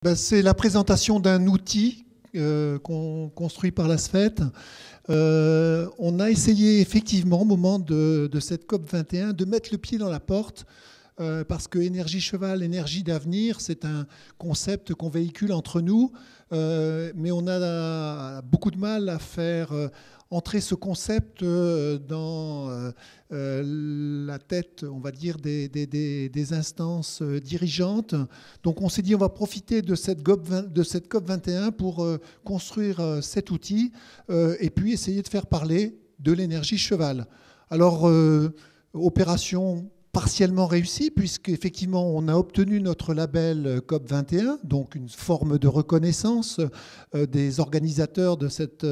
Ben, c'est la présentation d'un outil construit par la SFET. On a essayé effectivement au moment de cette COP 21 de mettre le pied dans la porte parce que énergie cheval, énergie d'avenir, c'est un concept qu'on véhicule entre nous, mais on a beaucoup de mal à faire entrer ce concept dans la tête, on va dire, des instances dirigeantes. Donc on s'est dit on va profiter de cette COP 21 pour construire cet outil et puis essayer de faire parler de l'énergie cheval. Alors, opération partiellement réussie, puisqu'effectivement, on a obtenu notre label COP 21, donc une forme de reconnaissance des organisateurs de cette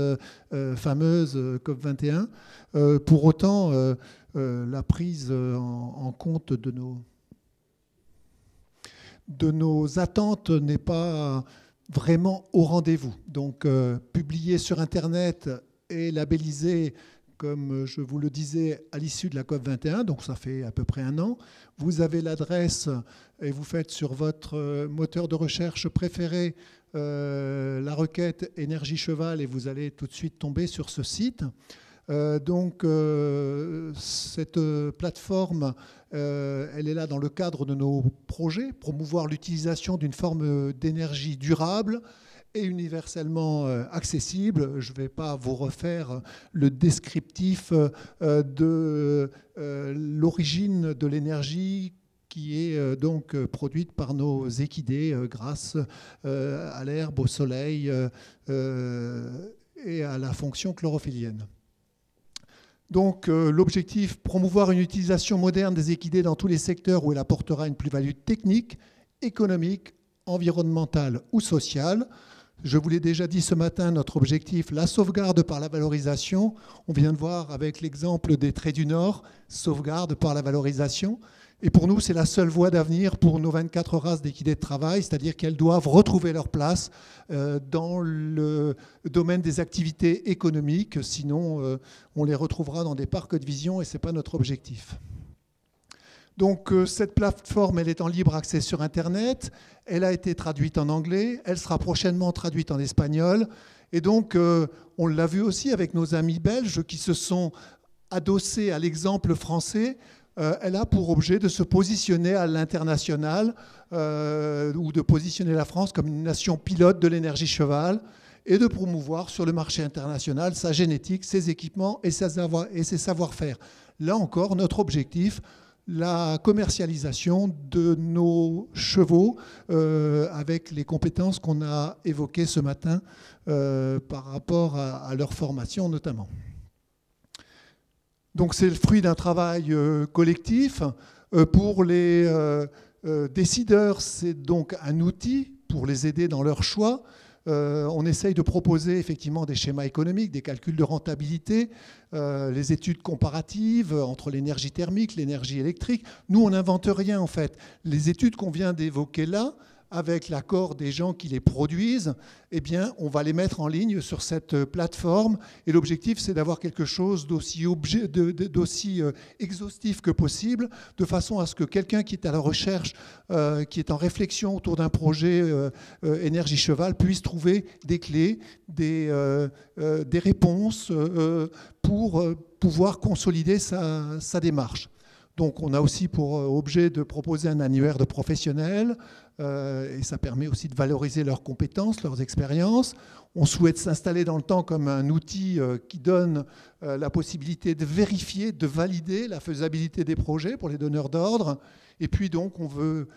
fameuse COP 21. Pour autant, la prise en compte de nos attentes n'est pas vraiment au rendez-vous. Donc, publié sur Internet et labellisé, comme je vous le disais, à l'issue de la COP 21, donc ça fait à peu près un an. Vous avez l'adresse et vous faites sur votre moteur de recherche préféré la requête énergie cheval et vous allez tout de suite tomber sur ce site. Cette plateforme, elle est là dans le cadre de nos projets, promouvoir l'utilisation d'une forme d'énergie durable et universellement accessible. Je ne vais pas vous refaire le descriptif de l'origine de l'énergie qui est donc produite par nos équidés grâce à l'herbe, au soleil et à la fonction chlorophyllienne. Donc l'objectif, promouvoir une utilisation moderne des équidés dans tous les secteurs où elle apportera une plus-value technique, économique, environnementale ou sociale. Je vous l'ai déjà dit ce matin, notre objectif, la sauvegarde par la valorisation. On vient de voir avec l'exemple des Traits du Nord, sauvegarde par la valorisation. Et pour nous, c'est la seule voie d'avenir pour nos 24 races d'équidés de travail, c'est-à-dire qu'elles doivent retrouver leur place dans le domaine des activités économiques. Sinon, on les retrouvera dans des parcs de vision et ce n'est pas notre objectif. Donc cette plateforme, elle est en libre accès sur Internet. Elle a été traduite en anglais. Elle sera prochainement traduite en espagnol. Et donc, on l'a vu aussi avec nos amis belges qui se sont adossés à l'exemple français. Elle a pour objet de se positionner à l'international ou de positionner la France comme une nation pilote de l'énergie cheval et de promouvoir sur le marché international sa génétique, ses équipements et ses savoir-faire. Là encore, notre objectif, la commercialisation de nos chevaux avec les compétences qu'on a évoquées ce matin par rapport à leur formation notamment. Donc c'est le fruit d'un travail collectif. Pour les décideurs, c'est donc un outil pour les aider dans leur choix. On essaye de proposer effectivement des schémas économiques, des calculs de rentabilité, les études comparatives entre l'énergie thermique, l'énergie électrique. Nous, on n'invente rien en fait. Les études qu'on vient d'évoquer là, avec l'accord des gens qui les produisent, eh bien, on va les mettre en ligne sur cette plateforme. Et l'objectif, c'est d'avoir quelque chose d'aussi exhaustif que possible, de façon à ce que quelqu'un qui est à la recherche, qui est en réflexion autour d'un projet énergie cheval, puisse trouver des clés, des réponses pour pouvoir consolider sa démarche. Donc on a aussi pour objet de proposer un annuaire de professionnels et ça permet aussi de valoriser leurs compétences, leurs expériences. On souhaite s'installer dans le temps comme un outil qui donne la possibilité de vérifier, de valider la faisabilité des projets pour les donneurs d'ordre. Et puis donc on veut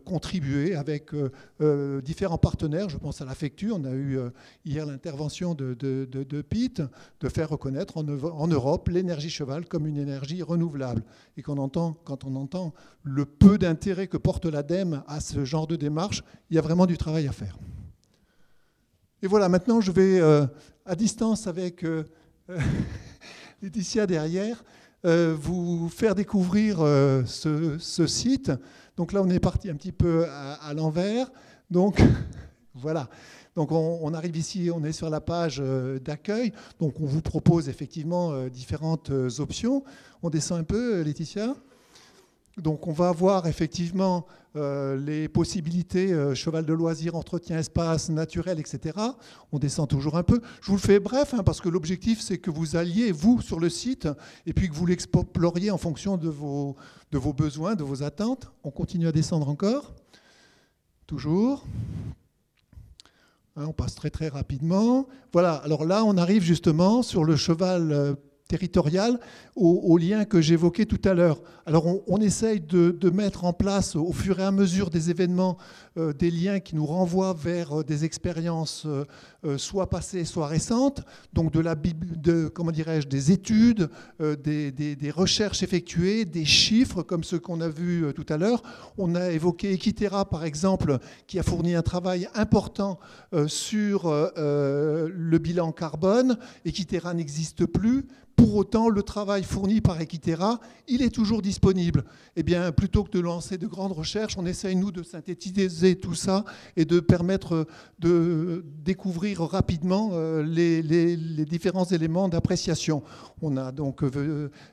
contribuer avec différents partenaires. Je pense à la FECTU, on a eu hier l'intervention de Pete, de faire reconnaître en Europe l'énergie cheval comme une énergie renouvelable. Et quand on entend le peu d'intérêt que porte l'ADEME à ce genre de démarche, il y a vraiment du travail à faire. Et voilà, maintenant je vais à distance avec Laetitia derrière, vous faire découvrir ce site. Donc là, on est parti un petit peu à l'envers. Donc voilà. Donc on arrive ici, on est sur la page d'accueil. Donc on vous propose effectivement différentes options. On descend un peu, Laetitia. Donc on va avoir effectivement les possibilités cheval de loisirs, entretien, espace naturel, etc. On descend toujours un peu. Je vous le fais bref, parce que l'objectif c'est que vous alliez, vous, sur le site, et puis que vous l'exploriez en fonction de vos besoins, de vos attentes. On continue à descendre encore. Toujours. On passe très très rapidement. Voilà, alors là on arrive justement sur le cheval territorial au lien que j'évoquais tout à l'heure. Alors on essaye de mettre en place au fur et à mesure des événements des liens qui nous renvoient vers des expériences soit passées, soit récentes, donc des études, des recherches effectuées, des chiffres comme ceux qu'on a vus tout à l'heure. On a évoqué Equiterra par exemple, qui a fourni un travail important sur le bilan carbone. Equiterra n'existe plus. Pour autant, le travail fourni par Equiterra, il est toujours disponible. Eh bien, plutôt que de lancer de grandes recherches, on essaye, nous, de synthétiser tout ça et de permettre de découvrir rapidement les différents éléments d'appréciation. On a donc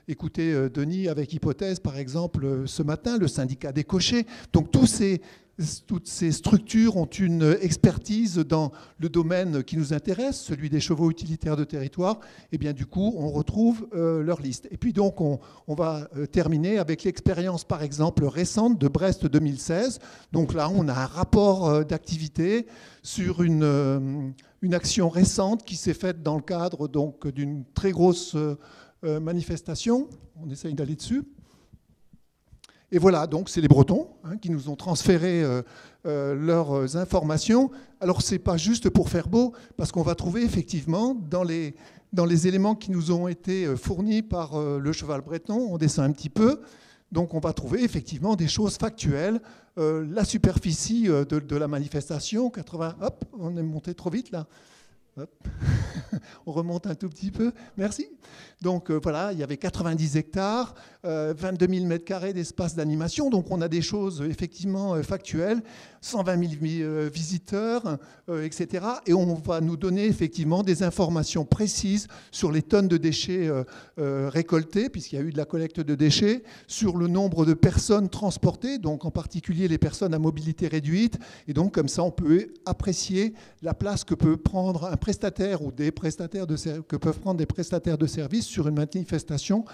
écouté Denis avec Hypothèse, par exemple, ce matin, le syndicat des cochers. Donc, toutes ces structures ont une expertise dans le domaine qui nous intéresse, celui des chevaux utilitaires de territoire. Et bien du coup, on retrouve leur liste. Et puis donc, on va terminer avec l'expérience, par exemple, récente de Brest 2016. Donc là, on a un rapport d'activité sur une action récente qui s'est faite dans le cadre donc d'une très grosse manifestation. On essaye d'aller dessus. Et voilà, donc c'est les Bretons qui nous ont transféré leurs informations. Alors, ce n'est pas juste pour faire beau, parce qu'on va trouver effectivement dans les éléments qui nous ont été fournis par le cheval breton, on descend un petit peu, donc on va trouver effectivement des choses factuelles. La superficie de la manifestation, 80... Hop, on est monté trop vite là. Hop. On remonte un tout petit peu, merci. Donc voilà, il y avait 90 hectares, 22 000 m² d'espace d'animation, donc on a des choses effectivement factuelles, 120 000 visiteurs, etc. Et on va nous donner effectivement des informations précises sur les tonnes de déchets récoltés, puisqu'il y a eu de la collecte de déchets, sur le nombre de personnes transportées, donc en particulier les personnes à mobilité réduite, et donc comme ça on peut apprécier la place que peut prendre un prestataire ou que peuvent prendre des prestataires de services sur une manifestation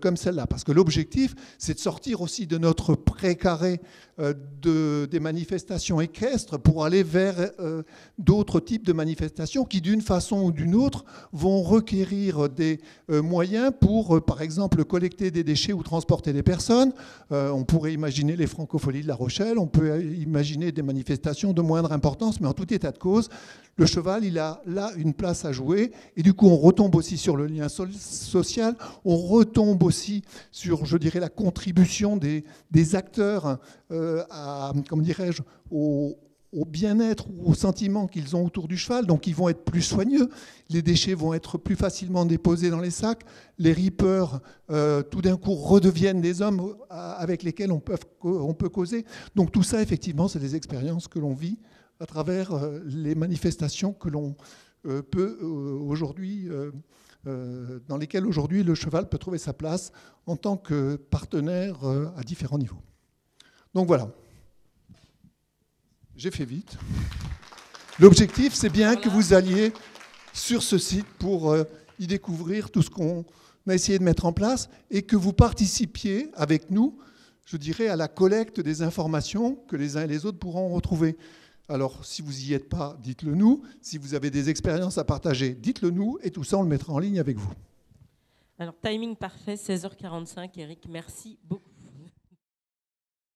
comme celle-là. Parce que l'objectif, c'est de sortir aussi de notre précaré des manifestations équestres pour aller vers d'autres types de manifestations qui, d'une façon ou d'une autre, vont requérir des moyens pour, par exemple, collecter des déchets ou transporter des personnes. On pourrait imaginer les francopholies de La Rochelle, on peut imaginer des manifestations de moindre importance, mais en tout état de cause, le cheval, il a là une place à jouer. Et du coup, on retombe aussi sur le lien social, on retombe aussi sur, je dirais, la contribution des acteurs comment dirais-je, au bien-être ou au sentiment qu'ils ont autour du cheval. Donc, ils vont être plus soigneux. Les déchets vont être plus facilement déposés dans les sacs. Les rippers, tout d'un coup, redeviennent des hommes avec lesquels on peut causer. Donc, tout ça, effectivement, c'est des expériences que l'on vit à travers les manifestations que l'on peut aujourd'hui, dans lesquelles aujourd'hui le cheval peut trouver sa place en tant que partenaire à différents niveaux. Donc voilà, j'ai fait vite. L'objectif, c'est bien que vous alliez sur ce site pour y découvrir tout ce qu'on a essayé de mettre en place et que vous participiez avec nous, je dirais, à la collecte des informations que les uns et les autres pourront retrouver. Alors, si vous n'y êtes pas, dites-le nous. Si vous avez des expériences à partager, dites-le nous. Et tout ça, on le mettra en ligne avec vous. Alors, timing parfait, 16h45. Eric, merci beaucoup.